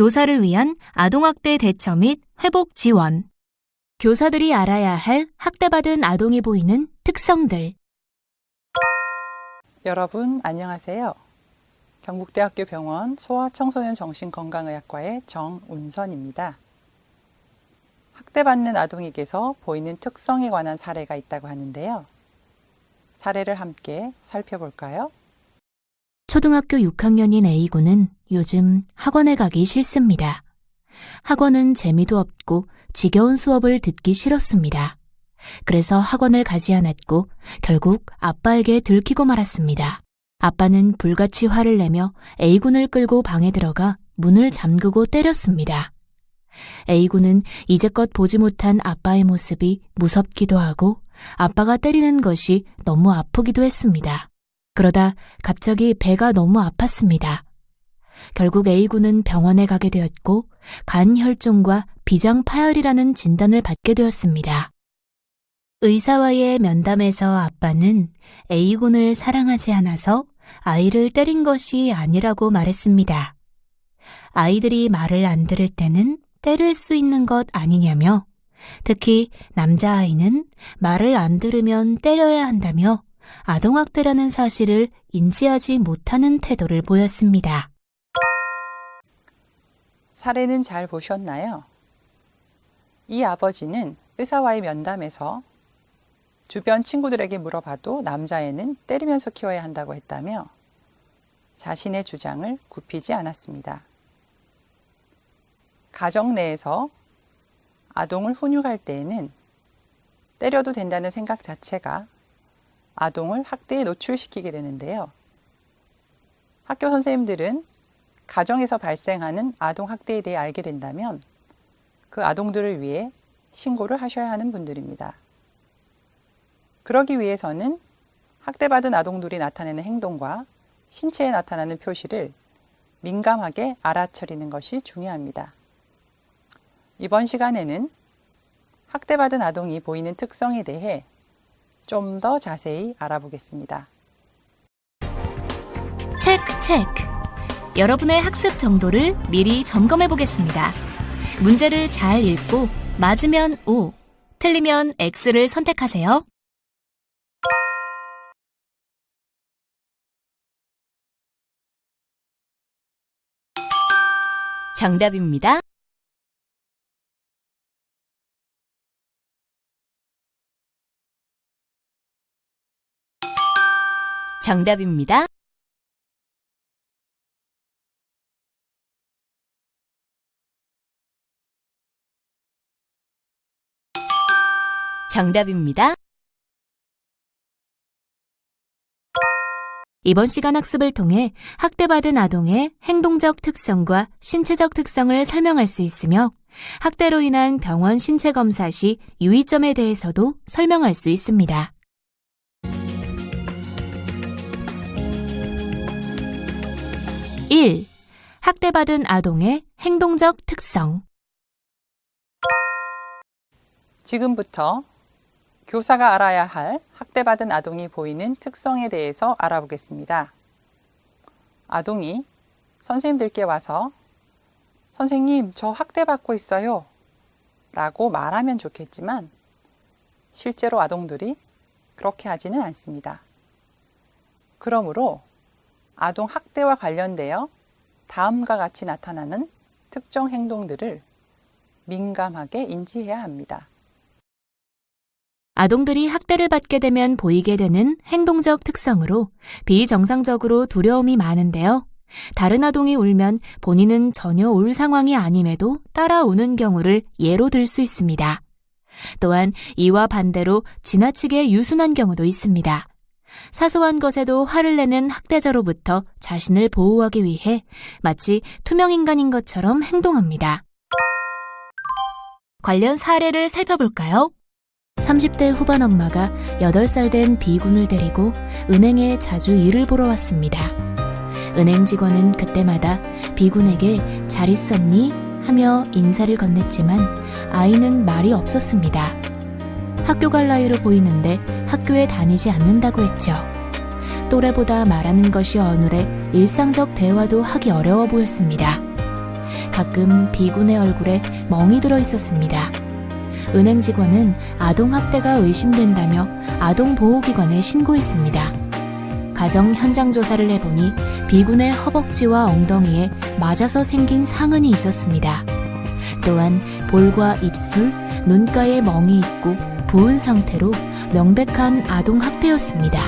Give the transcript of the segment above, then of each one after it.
교사를 위한 아동학대 대처 및 회복 지원. 교사들이 알아야 할 학대받은 아동이 보이는 특성들. 여러분 안녕하세요. 경북대학교 병원 소아청소년 정신건강의학과의 정운선입니다. 학대받는 아동에게서 보이는 특성에 관한 사례가 있다고 하는데요. 사례를 함께 살펴볼까요? 초등학교 6학년인 A군은 요즘 학원에 가기 싫습니다. 학원은 재미도 없고 지겨운 수업을 듣기 싫었습니다. 그래서 학원을 가지 않았고 결국 아빠에게 들키고 말았습니다. 아빠는 불같이 화를 내며 A군을 끌고 방에 들어가 문을 잠그고 때렸습니다. A군은 이제껏 보지 못한 아빠의 모습이 무섭기도 하고 아빠가 때리는 것이 너무 아프기도 했습니다. 그러다 갑자기 배가 너무 아팠습니다. 결국 A군은 병원에 가게 되었고 간혈종과 비장파열이라는 진단을 받게 되었습니다. 의사와의 면담에서 아빠는 A군을 사랑하지 않아서 아이를 때린 것이 아니라고 말했습니다. 아이들이 말을 안 들을 때는 때릴 수 있는 것 아니냐며, 특히 남자아이는 말을 안 들으면 때려야 한다며 아동학대라는 사실을 인지하지 못하는 태도를 보였습니다. 사례는 잘 보셨나요? 이 아버지는 의사와의 면담에서 주변 친구들에게 물어봐도 남자애는 때리면서 키워야 한다고 했다며 자신의 주장을 굽히지 않았습니다. 가정 내에서 아동을 훈육할 때에는 때려도 된다는 생각 자체가 아동을 학대에 노출시키게 되는데요. 학교 선생님들은 가정에서 발생하는 아동 학대에 대해 알게 된다면 그 아동들을 위해 신고를 하셔야 하는 분들입니다. 그러기 위해서는 학대받은 아동들이 나타내는 행동과 신체에 나타나는 표시를 민감하게 알아차리는 것이 중요합니다. 이번 시간에는 학대받은 아동이 보이는 특성에 대해 좀 더 자세히 알아보겠습니다. 체크. 여러분의 학습 정도를 미리 점검해 보겠습니다. 문제를 잘 읽고 맞으면 O, 틀리면 X를 선택하세요. 정답입니다. 정답입니다. 정답입니다. 이번 시간 학습을 통해 학대받은 아동의 행동적 특성과 신체적 특성을 설명할 수 있으며 학대로 인한 병원 신체 검사 시 유의점에 대해서도 설명할 수 있습니다. 1. 학대받은 아동의 행동적 특성. 지금부터 교사가 알아야 할 학대받은 아동이 보이는 특성에 대해서 알아보겠습니다. 아동이 선생님들께 와서 선생님, 저 학대받고 있어요 라고 말하면 좋겠지만 실제로 아동들이 그렇게 하지는 않습니다. 그러므로 아동 학대와 관련되어 다음과 같이 나타나는 특정 행동들을 민감하게 인지해야 합니다. 아동들이 학대를 받게 되면 보이게 되는 행동적 특성으로 비정상적으로 두려움이 많은데요. 다른 아동이 울면 본인은 전혀 울 상황이 아님에도 따라오는 경우를 예로 들 수 있습니다. 또한 이와 반대로 지나치게 유순한 경우도 있습니다. 사소한 것에도 화를 내는 학대자로부터 자신을 보호하기 위해 마치 투명인간인 것처럼 행동합니다. 관련 사례를 살펴볼까요? 30대 후반 엄마가 8살 된 B군을 데리고 은행에 자주 일을 보러 왔습니다. 은행 직원은 그때마다 B군에게 잘 있었니? 하며 인사를 건넸지만 아이는 말이 없었습니다. 학교 갈 나이로 보이는데 학교에 다니지 않는다고 했죠. 또래보다 말하는 것이 어눌해 일상적 대화도 하기 어려워 보였습니다. 가끔 B군의 얼굴에 멍이 들어 있었습니다. 은행 직원은 아동학대가 의심된다며 아동보호기관에 신고했습니다. 가정 현장 조사를 해보니 B군의 허벅지와 엉덩이에 맞아서 생긴 상흔이 있었습니다. 또한 볼과 입술, 눈가에 멍이 있고 부은 상태로 명백한 아동학대였습니다.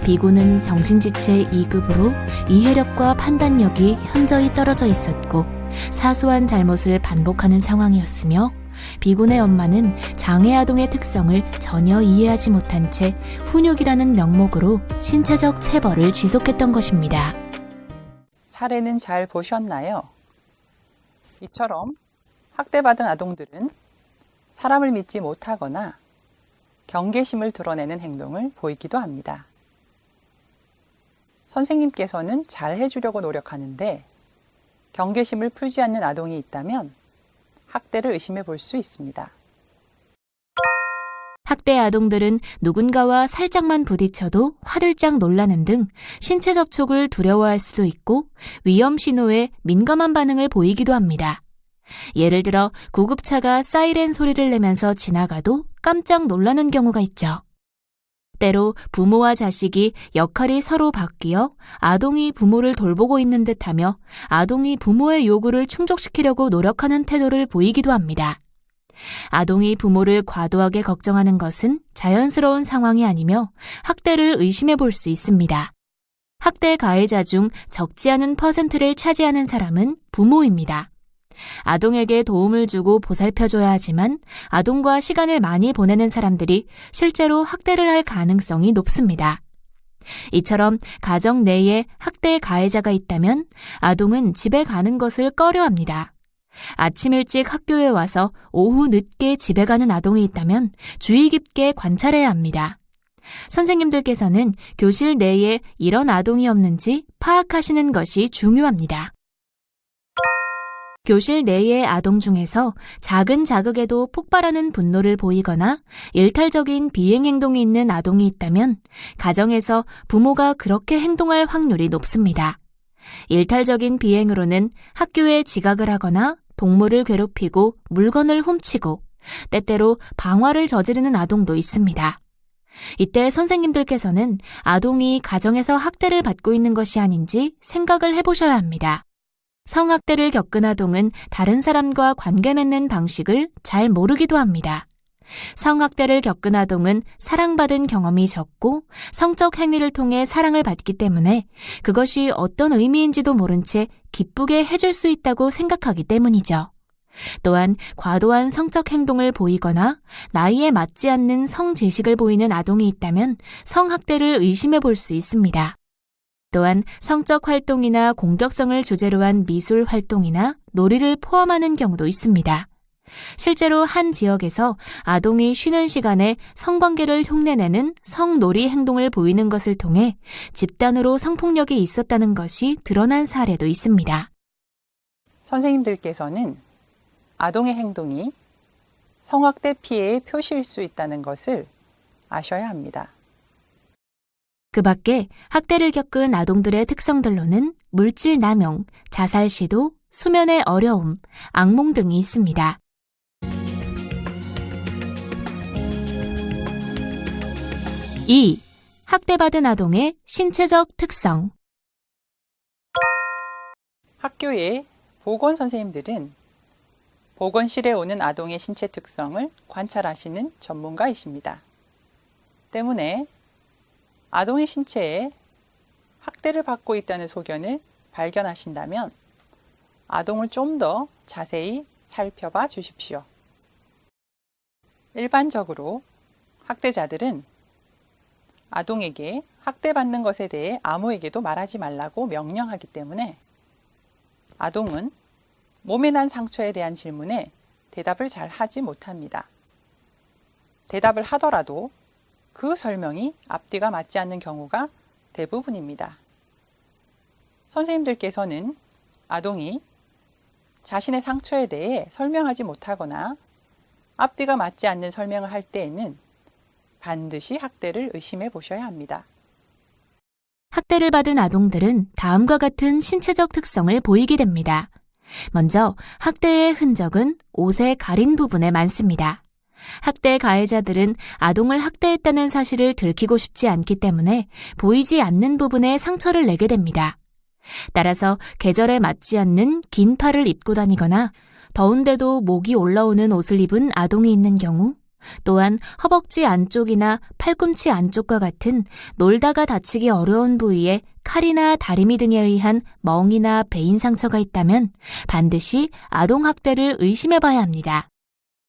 B군은 정신지체 2급으로 이해력과 판단력이 현저히 떨어져 있었고 사소한 잘못을 반복하는 상황이었으며 B군의 엄마는 장애아동의 특성을 전혀 이해하지 못한 채 훈육이라는 명목으로 신체적 체벌을 지속했던 것입니다. 사례는 잘 보셨나요? 이처럼 학대받은 아동들은 사람을 믿지 못하거나 경계심을 드러내는 행동을 보이기도 합니다. 선생님께서는 잘 해주려고 노력하는데 경계심을 풀지 않는 아동이 있다면 학대를 의심해 볼 수 있습니다. 학대 아동들은 누군가와 살짝만 부딪혀도 화들짝 놀라는 등 신체 접촉을 두려워할 수도 있고 위험 신호에 민감한 반응을 보이기도 합니다. 예를 들어 구급차가 사이렌 소리를 내면서 지나가도 깜짝 놀라는 경우가 있죠. 때로 부모와 자식이 역할이 서로 바뀌어 아동이 부모를 돌보고 있는 듯하며 아동이 부모의 요구를 충족시키려고 노력하는 태도를 보이기도 합니다. 아동이 부모를 과도하게 걱정하는 것은 자연스러운 상황이 아니며 학대를 의심해 볼 수 있습니다. 학대 가해자 중 적지 않은 퍼센트를 차지하는 사람은 부모입니다. 아동에게 도움을 주고 보살펴줘야 하지만 아동과 시간을 많이 보내는 사람들이 실제로 학대를 할 가능성이 높습니다. 이처럼 가정 내에 학대 가해자가 있다면 아동은 집에 가는 것을 꺼려합니다. 아침 일찍 학교에 와서 오후 늦게 집에 가는 아동이 있다면 주의 깊게 관찰해야 합니다. 선생님들께서는 교실 내에 이런 아동이 없는지 파악하시는 것이 중요합니다. 교실 내의 아동 중에서 작은 자극에도 폭발하는 분노를 보이거나 일탈적인 비행 행동이 있는 아동이 있다면 가정에서 부모가 그렇게 행동할 확률이 높습니다. 일탈적인 비행으로는 학교에 지각을 하거나 동물을 괴롭히고 물건을 훔치고 때때로 방화를 저지르는 아동도 있습니다. 이때 선생님들께서는 아동이 가정에서 학대를 받고 있는 것이 아닌지 생각을 해보셔야 합니다. 성학대를 겪은 아동은 다른 사람과 관계 맺는 방식을 잘 모르기도 합니다. 성학대를 겪은 아동은 사랑받은 경험이 적고 성적 행위를 통해 사랑을 받기 때문에 그것이 어떤 의미인지도 모른 채 기쁘게 해줄 수 있다고 생각하기 때문이죠. 또한 과도한 성적 행동을 보이거나 나이에 맞지 않는 성지식을 보이는 아동이 있다면 성학대를 의심해 볼 수 있습니다. 또한 성적 활동이나 공격성을 주제로 한 미술 활동이나 놀이를 포함하는 경우도 있습니다. 실제로 한 지역에서 아동이 쉬는 시간에 성관계를 흉내내는 성놀이 행동을 보이는 것을 통해 집단으로 성폭력이 있었다는 것이 드러난 사례도 있습니다. 선생님들께서는 아동의 행동이 성학대 피해의 표시일 수 있다는 것을 아셔야 합니다. 그 밖에 학대를 겪은 아동들의 특성들로는 물질 남용, 자살 시도, 수면의 어려움, 악몽 등이 있습니다. (2) 학대받은 아동의 신체적 특성. 학교의 보건 선생님들은 보건실에 오는 아동의 신체 특성을 관찰하시는 전문가이십니다. 때문에 아동의 신체에 학대를 받고 있다는 소견을 발견하신다면 아동을 좀 더 자세히 살펴봐 주십시오. 일반적으로 학대자들은 아동에게 학대받는 것에 대해 아무에게도 말하지 말라고 명령하기 때문에 아동은 몸에 난 상처에 대한 질문에 대답을 잘 하지 못합니다. 대답을 하더라도 그 설명이 앞뒤가 맞지 않는 경우가 대부분입니다. 선생님들께서는 아동이 자신의 상처에 대해 설명하지 못하거나 앞뒤가 맞지 않는 설명을 할 때에는 반드시 학대를 의심해 보셔야 합니다. 학대를 받은 아동들은 다음과 같은 신체적 특성을 보이게 됩니다. 먼저 학대의 흔적은 옷의 가린 부분에 많습니다. 학대 가해자들은 아동을 학대했다는 사실을 들키고 싶지 않기 때문에 보이지 않는 부분에 상처를 내게 됩니다. 따라서 계절에 맞지 않는 긴 팔을 입고 다니거나 더운데도 목이 올라오는 옷을 입은 아동이 있는 경우, 또한 허벅지 안쪽이나 팔꿈치 안쪽과 같은 놀다가 다치기 어려운 부위에 칼이나 다리미 등에 의한 멍이나 베인 상처가 있다면 반드시 아동학대를 의심해봐야 합니다.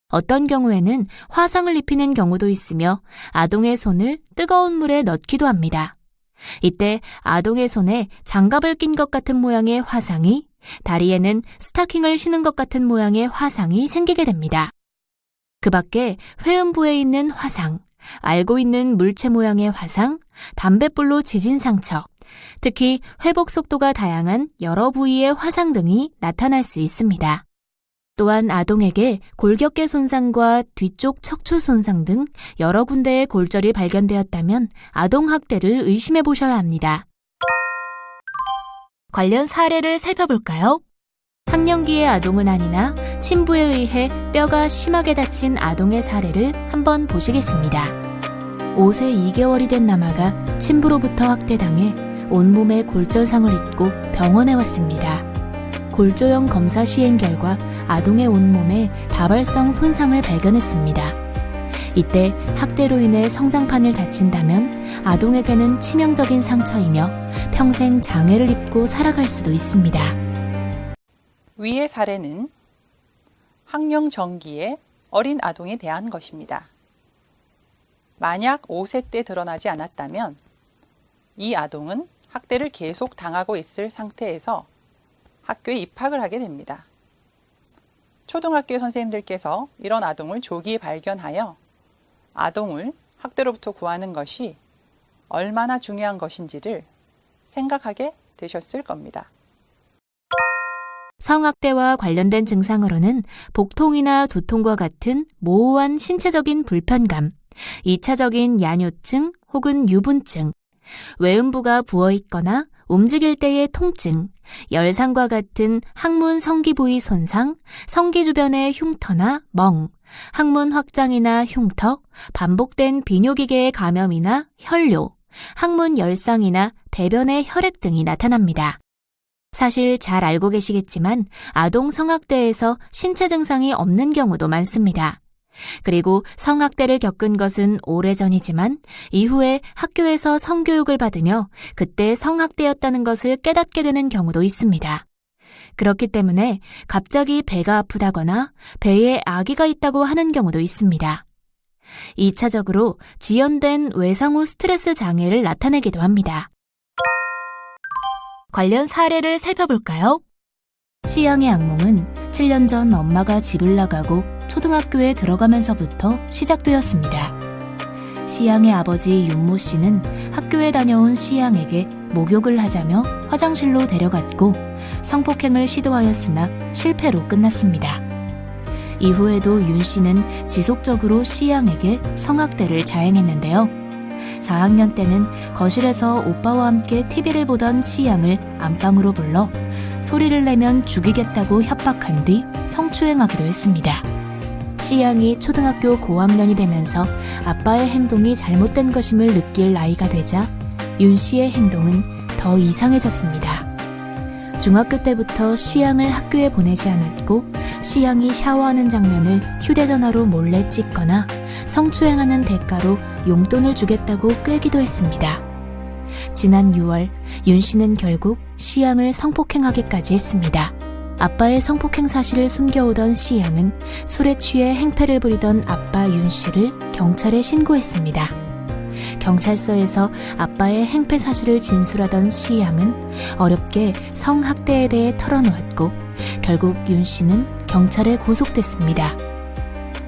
어떤 경우에는 화상을 입히는 경우도 있으며 아동의 손을 뜨거운 물에 넣기도 합니다. 이때 아동의 손에 장갑을 낀 것 같은 모양의 화상이, 다리에는 스타킹을 신은 것 같은 모양의 화상이 생기게 됩니다. 그 밖에 회음부에 있는 화상, 알고 있는 물체 모양의 화상, 담뱃불로 지진 상처, 특히 회복 속도가 다양한 여러 부위의 화상 등이 나타날 수 있습니다. 또한 아동에게 골격계 손상과 뒤쪽 척추 손상 등 여러 군데의 골절이 발견되었다면 아동학대를 의심해 보셔야 합니다. 관련 사례를 살펴볼까요? 학령기의 아동은 아니나 친부에 의해 뼈가 심하게 다친 아동의 사례를 한번 보시겠습니다. 5세 2개월이 된 남아가 친부로부터 학대당해 온몸에 골절상을 입고 병원에 왔습니다. 골조형 검사 시행 결과 아동의 온몸에 다발성 손상을 발견했습니다. 이때 학대로 인해 성장판을 다친다면 아동에게는 치명적인 상처이며 평생 장애를 입고 살아갈 수도 있습니다. 위의 사례는 학령 전기의 어린 아동에 대한 것입니다. 만약 5세 때 드러나지 않았다면 이 아동은 학대를 계속 당하고 있을 상태에서 학교에 입학을 하게 됩니다. 초등학교 선생님들께서 이런 아동을 조기 발견하여 아동을 학대로부터 구하는 것이 얼마나 중요한 것인지를 생각하게 되셨을 겁니다. 성학대와 관련된 증상으로는 복통이나 두통과 같은 모호한 신체적인 불편감, 2차적인 야뇨증 혹은 유분증, 외음부가 부어있거나 움직일 때의 통증, 열상과 같은 항문 성기 부위 손상, 성기 주변의 흉터나 멍, 항문 확장이나 흉터, 반복된 비뇨기계의 감염이나 혈뇨, 항문 열상이나 대변의 혈액 등이 나타납니다. 사실 잘 알고 계시겠지만 아동 성학대에서 신체 증상이 없는 경우도 많습니다. 그리고 성학대를 겪은 것은 오래전이지만 이후에 학교에서 성교육을 받으며 그때 성학대였다는 것을 깨닫게 되는 경우도 있습니다. 그렇기 때문에 갑자기 배가 아프다거나 배에 아기가 있다고 하는 경우도 있습니다. 2차적으로 지연된 외상 후 스트레스 장애를 나타내기도 합니다. 관련 사례를 살펴볼까요? 시양의 악몽은 7년 전 엄마가 집을 나가고 초등학교에 들어가면서부터 시작되었습니다. 시양의 아버지 윤모 씨는 학교에 다녀온 시양에게 목욕을 하자며 화장실로 데려갔고 성폭행을 시도하였으나 실패로 끝났습니다. 이후에도 윤 씨는 지속적으로 시양에게 성학대를 자행했는데요. 4학년 때는 거실에서 오빠와 함께 TV를 보던 시양을 안방으로 불러 소리를 내면 죽이겠다고 협박한 뒤 성추행하기도 했습니다. 시양이 초등학교 고학년이 되면서 아빠의 행동이 잘못된 것임을 느낄 나이가 되자 윤 씨의 행동은 더 이상해졌습니다. 중학교 때부터 시양을 학교에 보내지 않았고 시양이 샤워하는 장면을 휴대전화로 몰래 찍거나 성추행하는 대가로 용돈을 주겠다고 꿰기도 했습니다. 지난 6월 윤 씨는 결국 시양을 성폭행하기까지 했습니다. 아빠의 성폭행 사실을 숨겨오던 시양은 술에 취해 행패를 부리던 아빠 윤 씨를 경찰에 신고했습니다. 경찰서에서 아빠의 행패 사실을 진술하던 시양은 어렵게 성학대에 대해 털어놓았고 결국 윤 씨는 경찰에 구속됐습니다.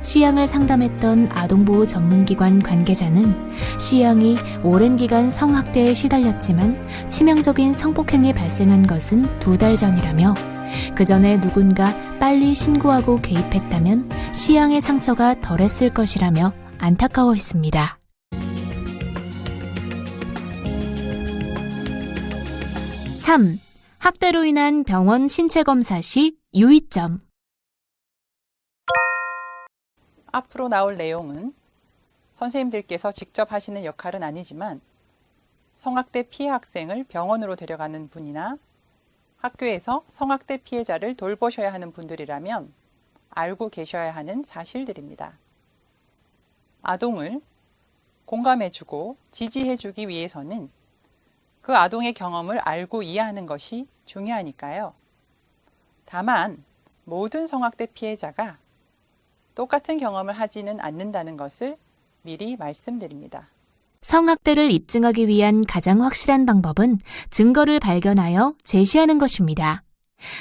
시양을 상담했던 아동보호 전문기관 관계자는 시양이 오랜 기간 성학대에 시달렸지만 치명적인 성폭행이 발생한 것은 2달 전이라며 그 전에 누군가 빨리 신고하고 개입했다면 시양의 상처가 덜했을 것이라며 안타까워했습니다. 3. 학대로 인한 병원 신체 검사 시 유의점. 앞으로 나올 내용은 선생님들께서 직접 하시는 역할은 아니지만 성학대 피해 학생을 병원으로 데려가는 분이나 학교에서 성학대 피해자를 돌보셔야 하는 분들이라면 알고 계셔야 하는 사실들입니다. 아동을 공감해주고 지지해주기 위해서는 그 아동의 경험을 알고 이해하는 것이 중요하니까요. 다만 모든 성학대 피해자가 똑같은 경험을 하지는 않는다는 것을 미리 말씀드립니다. 성학대를 입증하기 위한 가장 확실한 방법은 증거를 발견하여 제시하는 것입니다.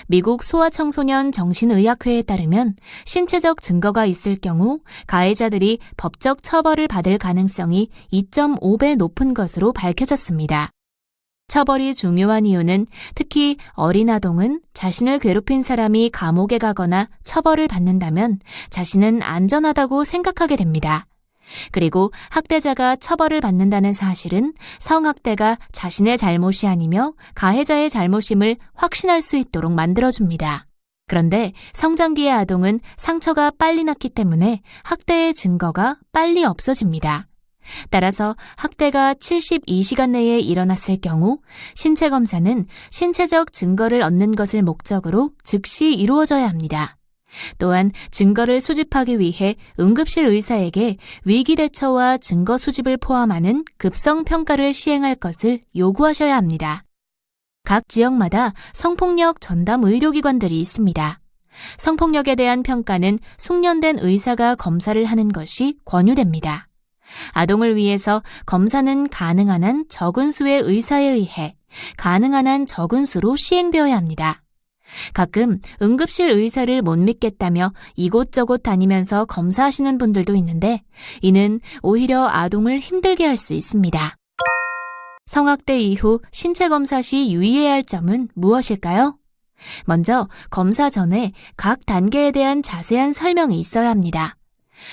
미국 소아청소년 정신의학회에 따르면 신체적 증거가 있을 경우 가해자들이 법적 처벌을 받을 가능성이 2.5배 높은 것으로 밝혀졌습니다. 처벌이 중요한 이유는 특히 어린 아동은 자신을 괴롭힌 사람이 감옥에 가거나 처벌을 받는다면 자신은 안전하다고 생각하게 됩니다. 그리고 학대자가 처벌을 받는다는 사실은 성학대가 자신의 잘못이 아니며 가해자의 잘못임을 확신할 수 있도록 만들어줍니다. 그런데 성장기의 아동은 상처가 빨리 났기 때문에 학대의 증거가 빨리 없어집니다. 따라서 학대가 72시간 내에 일어났을 경우 신체 검사는 신체적 증거를 얻는 것을 목적으로 즉시 이루어져야 합니다. 또한 증거를 수집하기 위해 응급실 의사에게 위기 대처와 증거 수집을 포함하는 급성 평가를 시행할 것을 요구하셔야 합니다. 각 지역마다 성폭력 전담 의료기관들이 있습니다. 성폭력에 대한 평가는 숙련된 의사가 검사를 하는 것이 권유됩니다. 아동을 위해서 검사는 가능한 한 적은 수의 의사에 의해 가능한 한 적은 수로 시행되어야 합니다. 가끔 응급실 의사를 못 믿겠다며 이곳저곳 다니면서 검사하시는 분들도 있는데 이는 오히려 아동을 힘들게 할 수 있습니다. 성학대 이후 신체 검사 시 유의해야 할 점은 무엇일까요? 먼저 검사 전에 각 단계에 대한 자세한 설명이 있어야 합니다.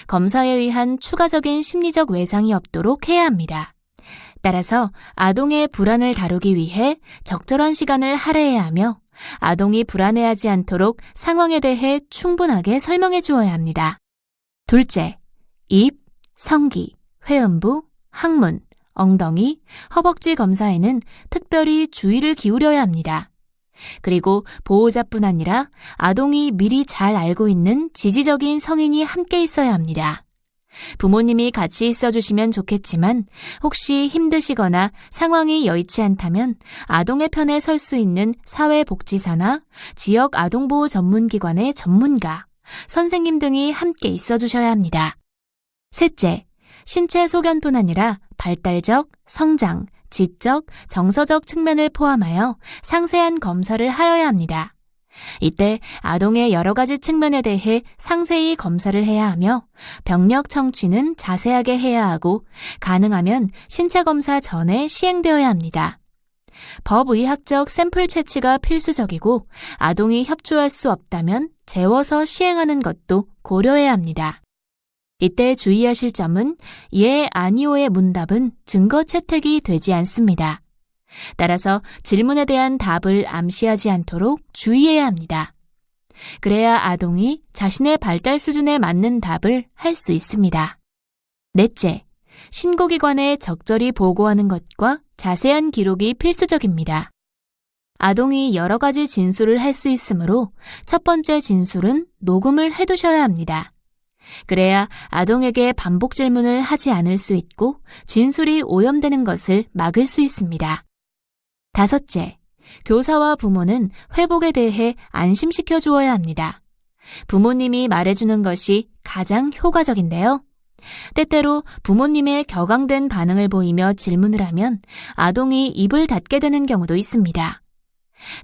검사에 의한 추가적인 심리적 외상이 없도록 해야 합니다. 따라서 아동의 불안을 다루기 위해 적절한 시간을 할애해야 하며 아동이 불안해하지 않도록 상황에 대해 충분하게 설명해 주어야 합니다. 둘째, 입, 성기, 회음부, 항문, 엉덩이, 허벅지 검사에는 특별히 주의를 기울여야 합니다. 그리고 보호자뿐 아니라 아동이 미리 잘 알고 있는 지지적인 성인이 함께 있어야 합니다. 부모님이 같이 있어주시면 좋겠지만 혹시 힘드시거나 상황이 여의치 않다면 아동의 편에 설 수 있는 사회복지사나 지역 아동보호 전문기관의 전문가, 선생님 등이 함께 있어주셔야 합니다. 셋째, 신체 소견뿐 아니라 발달적, 성장, 지적, 정서적 측면을 포함하여 상세한 검사를 하여야 합니다. 이때 아동의 여러 가지 측면에 대해 상세히 검사를 해야 하며 병력 청취는 자세하게 해야 하고 가능하면 신체 검사 전에 시행되어야 합니다. 법의학적 샘플 채취가 필수적이고 아동이 협조할 수 없다면 재워서 시행하는 것도 고려해야 합니다. 이때 주의하실 점은 예, 아니오의 문답은 증거 채택이 되지 않습니다. 따라서 질문에 대한 답을 암시하지 않도록 주의해야 합니다. 그래야 아동이 자신의 발달 수준에 맞는 답을 할 수 있습니다. 넷째, 신고기관에 적절히 보고하는 것과 자세한 기록이 필수적입니다. 아동이 여러 가지 진술을 할 수 있으므로 첫 번째 진술은 녹음을 해두셔야 합니다. 그래야 아동에게 반복 질문을 하지 않을 수 있고 진술이 오염되는 것을 막을 수 있습니다. 다섯째, 교사와 부모는 회복에 대해 안심시켜 주어야 합니다. 부모님이 말해주는 것이 가장 효과적인데요. 때때로 부모님의 격앙된 반응을 보이며 질문을 하면 아동이 입을 닫게 되는 경우도 있습니다.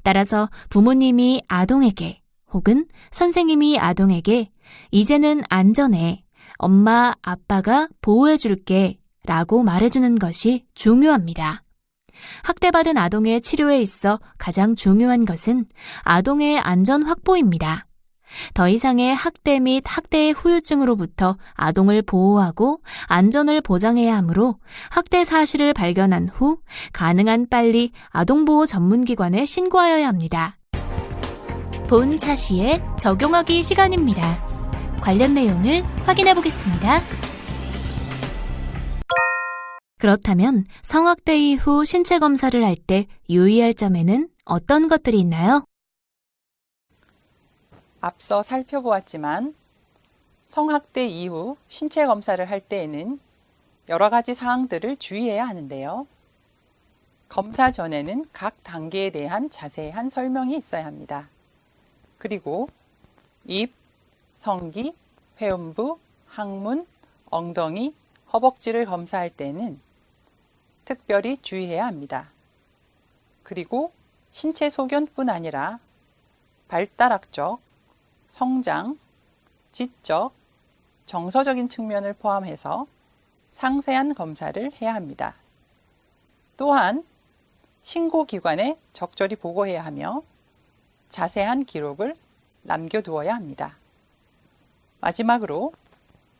따라서 부모님이 아동에게 혹은 선생님이 아동에게 이제는 안전해, 엄마, 아빠가 보호해줄게 라고 말해주는 것이 중요합니다. 학대받은 아동의 치료에 있어 가장 중요한 것은 아동의 안전 확보입니다. 더 이상의 학대 및 학대의 후유증으로부터 아동을 보호하고 안전을 보장해야 하므로 학대 사실을 발견한 후 가능한 빨리 아동보호 전문기관에 신고하여야 합니다. 본 차시에 적용하기 시간입니다. 관련 내용을 확인해 보겠습니다. 그렇다면 성학대 이후 신체 검사를 할 때 유의할 점에는 어떤 것들이 있나요? 앞서 살펴보았지만 성학대 이후 신체 검사를 할 때에는 여러 가지 사항들을 주의해야 하는데요. 검사 전에는 각 단계에 대한 자세한 설명이 있어야 합니다. 그리고 입, 성기, 회음부, 항문, 엉덩이, 허벅지를 검사할 때는 특별히 주의해야 합니다. 그리고 신체 소견뿐 아니라 발달학적, 성장, 지적, 정서적인 측면을 포함해서 상세한 검사를 해야 합니다. 또한 신고기관에 적절히 보고해야 하며 자세한 기록을 남겨두어야 합니다. 마지막으로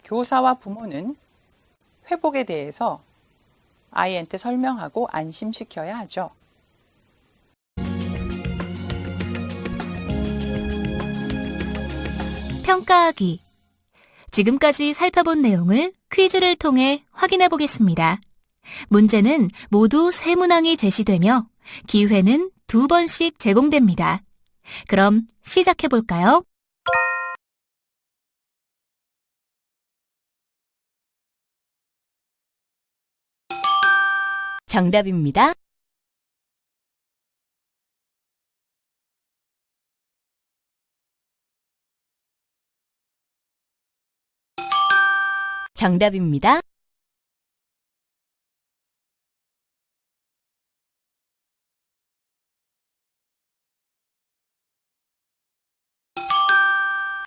교사와 부모는 회복에 대해서 아이한테 설명하고 안심시켜야 하죠. 평가하기. 지금까지 살펴본 내용을 퀴즈를 통해 확인해 보겠습니다. 문제는 모두 세 문항이 제시되며 기회는 2번씩 제공됩니다. 그럼 시작해 볼까요? 정답입니다. 정답입니다.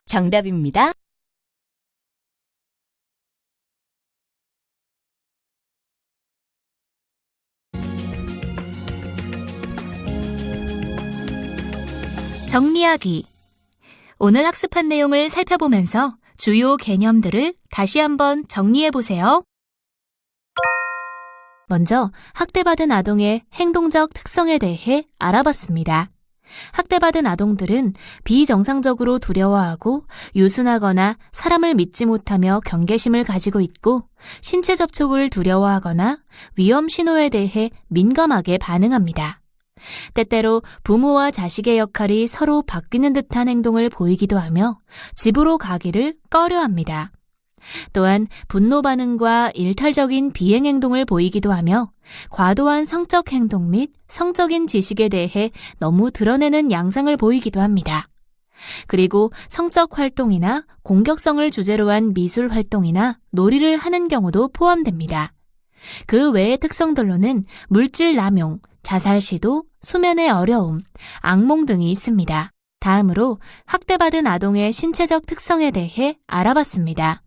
정답입니다. 정리하기. 오늘 학습한 내용을 살펴보면서 주요 개념들을 다시 한번 정리해 보세요. 먼저 학대받은 아동의 행동적 특성에 대해 알아봤습니다. 학대받은 아동들은 비정상적으로 두려워하고 유순하거나 사람을 믿지 못하며 경계심을 가지고 있고 신체 접촉을 두려워하거나 위험 신호에 대해 민감하게 반응합니다. 때때로 부모와 자식의 역할이 서로 바뀌는 듯한 행동을 보이기도 하며 집으로 가기를 꺼려합니다. 또한 분노 반응과 일탈적인 비행 행동을 보이기도 하며 과도한 성적 행동 및 성적인 지식에 대해 너무 드러내는 양상을 보이기도 합니다. 그리고 성적 활동이나 공격성을 주제로 한 미술 활동이나 놀이를 하는 경우도 포함됩니다. 그 외의 특성들로는 물질 남용, 자살 시도, 수면의 어려움, 악몽 등이 있습니다. 다음으로 학대받은 아동의 신체적 특성에 대해 알아봤습니다.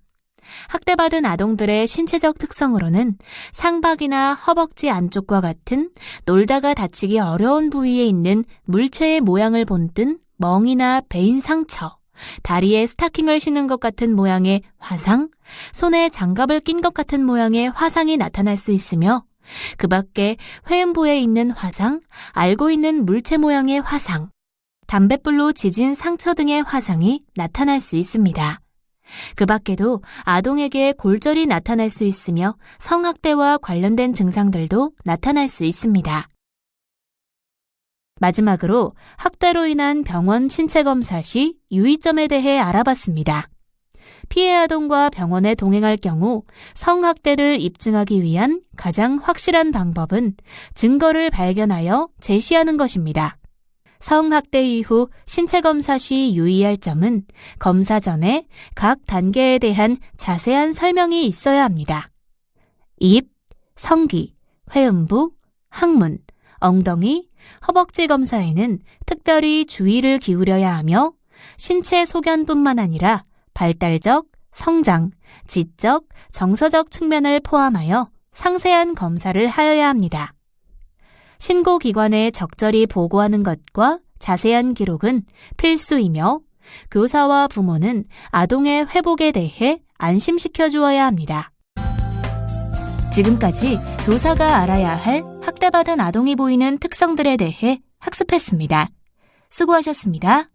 학대받은 아동들의 신체적 특성으로는 상박이나 허벅지 안쪽과 같은 놀다가 다치기 어려운 부위에 있는 물체의 모양을 본뜬 멍이나 베인 상처, 다리에 스타킹을 신은 것 같은 모양의 화상, 손에 장갑을 낀 것 같은 모양의 화상이 나타날 수 있으며 그 밖에 회음부에 있는 화상, 알고 있는 물체 모양의 화상, 담뱃불로 지진 상처 등의 화상이 나타날 수 있습니다. 그 밖에도 아동에게 골절이 나타날 수 있으며 성학대와 관련된 증상들도 나타날 수 있습니다. 마지막으로 학대로 인한 병원 신체 검사 시 유의점에 대해 알아봤습니다. 피해 아동과 병원에 동행할 경우 성학대를 입증하기 위한 가장 확실한 방법은 증거를 발견하여 제시하는 것입니다. 성학대 이후 신체 검사 시 유의할 점은 검사 전에 각 단계에 대한 자세한 설명이 있어야 합니다. 입, 성기, 회음부, 항문, 엉덩이, 허벅지 검사에는 특별히 주의를 기울여야 하며 신체 소견뿐만 아니라 발달적, 성장, 지적, 정서적 측면을 포함하여 상세한 검사를 하여야 합니다. 신고기관에 적절히 보고하는 것과 자세한 기록은 필수이며 교사와 부모는 아동의 회복에 대해 안심시켜 주어야 합니다. 지금까지 교사가 알아야 할 학대받은 아동이 보이는 특성들에 대해 학습했습니다. 수고하셨습니다.